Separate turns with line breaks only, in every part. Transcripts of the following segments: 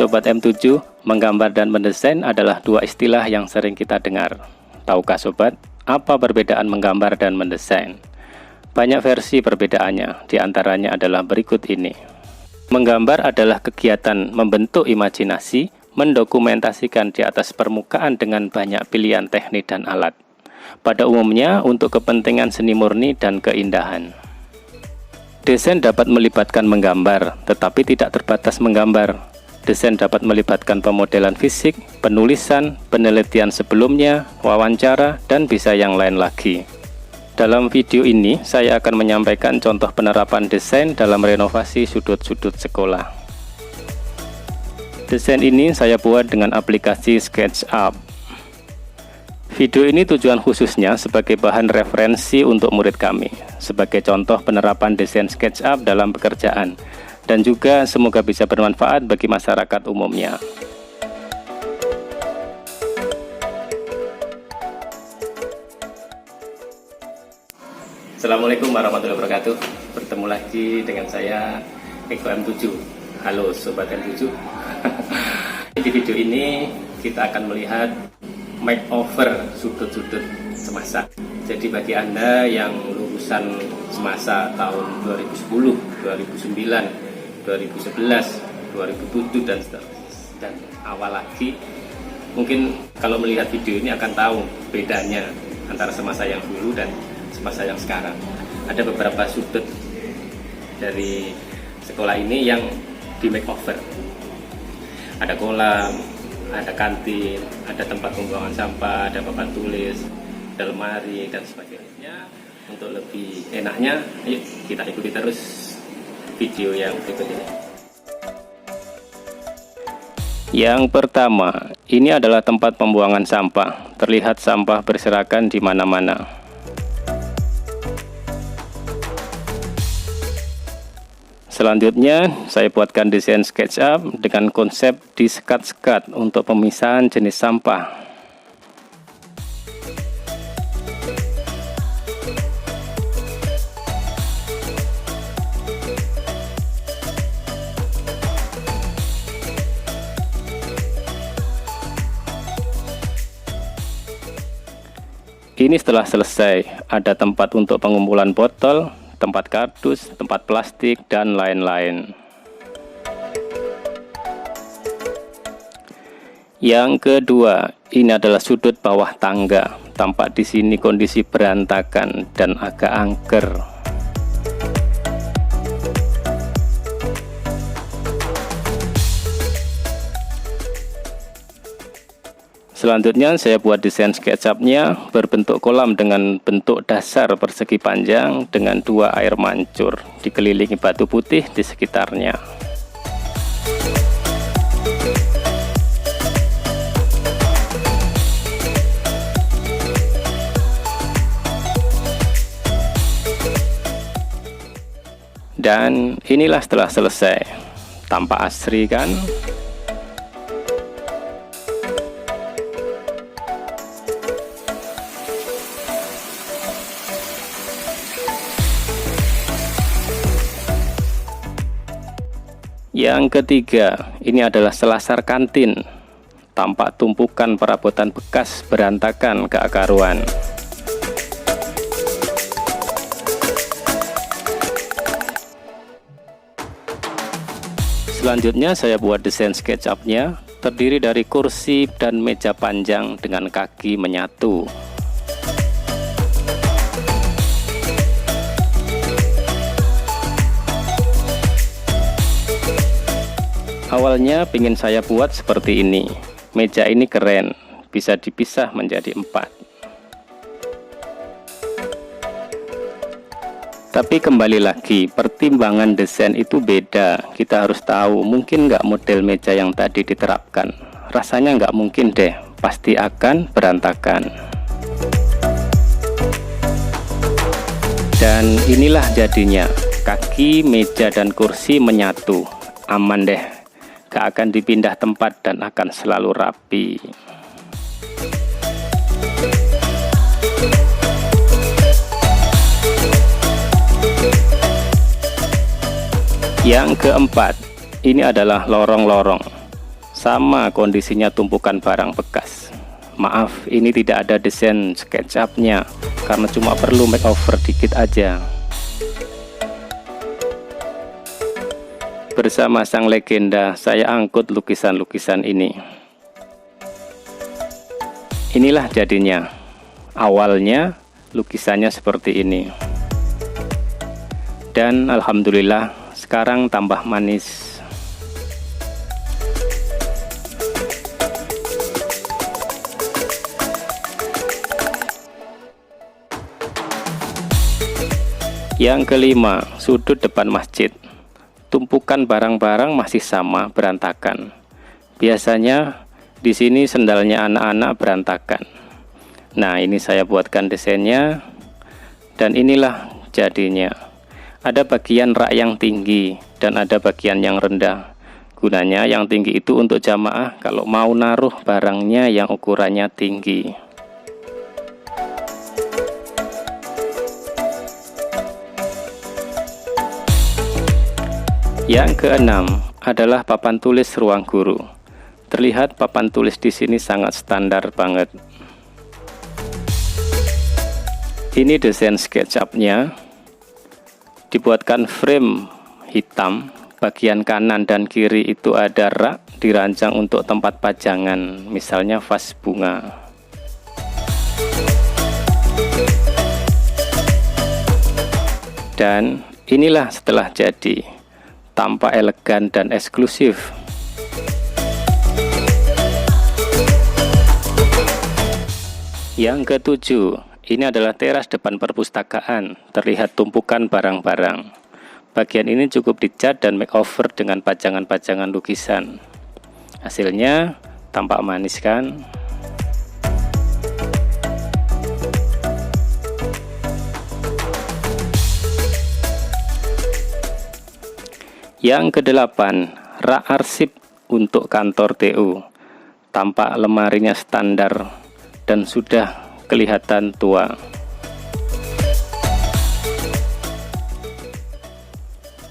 Sobat M7, menggambar dan mendesain adalah dua istilah yang sering kita dengar. Tahukah Sobat, apa perbedaan menggambar dan mendesain? Banyak versi perbedaannya, diantaranya adalah berikut ini. Menggambar adalah kegiatan membentuk imajinasi, mendokumentasikan di atas permukaan dengan banyak pilihan teknik dan alat. Pada umumnya untuk kepentingan seni murni dan keindahan. Desain dapat melibatkan menggambar, tetapi tidak terbatas menggambar. Desain dapat melibatkan pemodelan fisik, penulisan, penelitian sebelumnya, wawancara, dan bisa yang lain lagi. Dalam video ini, saya akan menyampaikan contoh penerapan desain dalam renovasi sudut-sudut sekolah. Desain ini saya buat dengan aplikasi SketchUp. Video ini tujuan khususnya sebagai bahan referensi untuk murid kami, sebagai contoh penerapan desain SketchUp dalam pekerjaan, dan juga semoga bisa bermanfaat bagi masyarakat umumnya. Assalamualaikum warahmatullahi wabarakatuh. Bertemu lagi dengan saya Eko M7. Halo Sobat M7. Di video ini kita akan melihat makeover sudut-sudut semasa. Jadi bagi Anda yang lulusan semasa tahun 2010, 2009, 2011, 2007 dan awal lagi, mungkin kalau melihat video ini akan tahu bedanya antara semasa yang dulu dan semasa yang sekarang. Ada beberapa sudut dari sekolah ini yang di makeover. Ada kolam, ada kantin, ada tempat pembuangan sampah, ada papan tulis, ada lemari, dan sebagainya. Untuk lebih enaknya, yuk kita ikuti terus video yang berikut ini. Yang pertama, ini adalah tempat pembuangan sampah. Terlihat sampah berserakan di mana-mana. Selanjutnya, saya buatkan desain SketchUp dengan konsep disekat-sekat untuk pemisahan jenis sampah. Ini setelah selesai, ada tempat untuk pengumpulan botol, tempat kardus, tempat plastik, dan lain-lain. Yang kedua, ini adalah sudut bawah tangga. Tampak di sini kondisi berantakan dan agak angker. Selanjutnya saya buat desain SketchUp-nya berbentuk kolam dengan bentuk dasar persegi panjang dengan dua air mancur, dikelilingi batu putih di sekitarnya. Dan inilah setelah selesai. Tampak asri kan? Yang ketiga, ini adalah selasar kantin. Tampak tumpukan perabotan bekas berantakan keakaruan. Selanjutnya saya buat desain SketchUp-nya, terdiri dari kursi dan meja panjang dengan kaki menyatu. Awalnya ingin saya buat seperti ini. Meja ini keren, bisa dipisah menjadi 4. Tapi kembali lagi, pertimbangan desain itu beda. Kita harus tahu, mungkin nggak model meja yang tadi diterapkan. Rasanya nggak mungkin deh, pasti akan berantakan. Dan inilah jadinya, kaki, meja, dan kursi menyatu. Aman deh. Gak akan dipindah tempat dan akan selalu rapi. Yang keempat, ini adalah lorong-lorong. Sama kondisinya tumpukan barang bekas. Maaf, ini tidak ada desain SketchUp-nya karena cuma perlu makeover dikit aja. Bersama sang legenda, saya angkut lukisan-lukisan ini. Inilah jadinya. Awalnya lukisannya seperti ini. Dan alhamdulillah sekarang tambah manis. Yang kelima, sudut depan masjid. Tumpukan barang-barang masih sama, berantakan. Biasanya di sini sendalnya anak-anak berantakan. Nah, ini saya buatkan desainnya, dan inilah jadinya. Ada bagian rak yang tinggi dan ada bagian yang rendah. Gunanya yang tinggi itu untuk jamaah kalau mau naruh barangnya yang ukurannya tinggi. Yang keenam adalah papan tulis ruang guru. Terlihat papan tulis di sini sangat standar banget. Ini desain SketchUp-nya. Dibuatkan frame hitam. Bagian kanan dan kiri itu ada rak dirancang untuk tempat pajangan, misalnya vas bunga. Dan inilah setelah jadi. Tampak elegan dan eksklusif. Yang ketujuh, ini adalah teras depan perpustakaan. Terlihat tumpukan barang-barang. Bagian ini cukup dicat dan makeover dengan pajangan-pajangan lukisan. Hasilnya tampak manis kan? Yang kedelapan, rak arsip untuk kantor TU. Tampak lemarinya standar dan sudah kelihatan tua.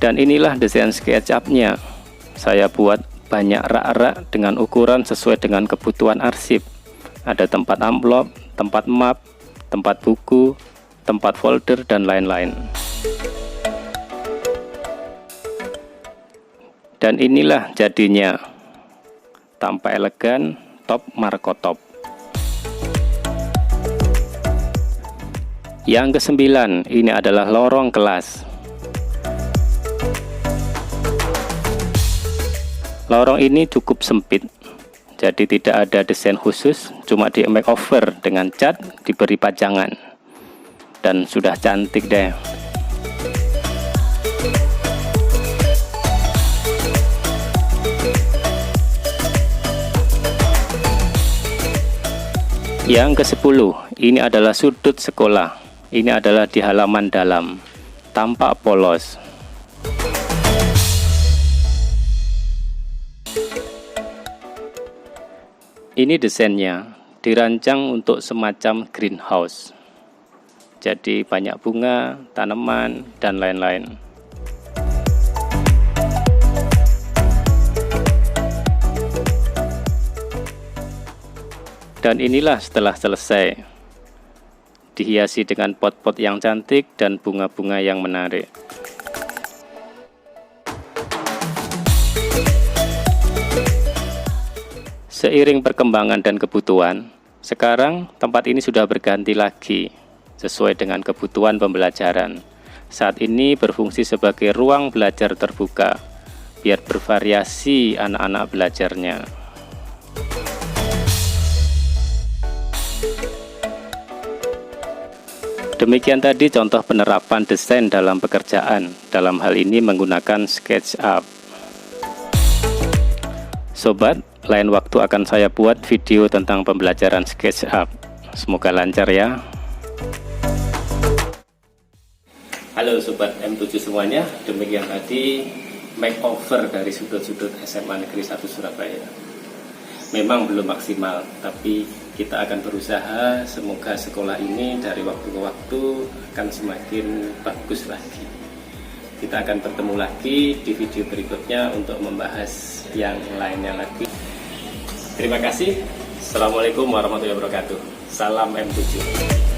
Dan inilah desain SketchUp-nya. Saya buat banyak rak-rak dengan ukuran sesuai dengan kebutuhan arsip. Ada tempat amplop, tempat map, tempat buku, tempat folder, dan lain-lain. Dan inilah jadinya. Tampak elegan, top markotop. Yang kesembilan, ini adalah lorong kelas. Lorong ini cukup sempit, jadi tidak ada desain khusus, cuma di makeover dengan cat, diberi pajangan. Dan sudah cantik deh. Yang ke-10, ini adalah sudut sekolah. Ini adalah di halaman dalam. Tampak polos. Ini desainnya. Dirancang untuk semacam greenhouse. Jadi banyak bunga, tanaman, dan lain-lain. Dan inilah setelah selesai, dihiasi dengan pot-pot yang cantik dan bunga-bunga yang menarik. Seiring perkembangan dan kebutuhan, sekarang tempat ini sudah berganti lagi, sesuai dengan kebutuhan pembelajaran. Saat ini berfungsi sebagai ruang belajar terbuka, biar bervariasi anak-anak belajarnya. Demikian tadi contoh penerapan desain dalam pekerjaan, dalam hal ini menggunakan SketchUp. Sobat, lain waktu akan saya buat video tentang pembelajaran SketchUp. Semoga lancar ya. Halo Sobat M7 semuanya, demikian tadi makeover dari sudut-sudut SMA Negeri 1 Surabaya. Memang belum maksimal, tapi kita akan berusaha semoga sekolah ini dari waktu ke waktu akan semakin bagus lagi. Kita akan bertemu lagi di video berikutnya untuk membahas yang lainnya lagi. Terima kasih. Assalamualaikum warahmatullahi wabarakatuh. Salam M7.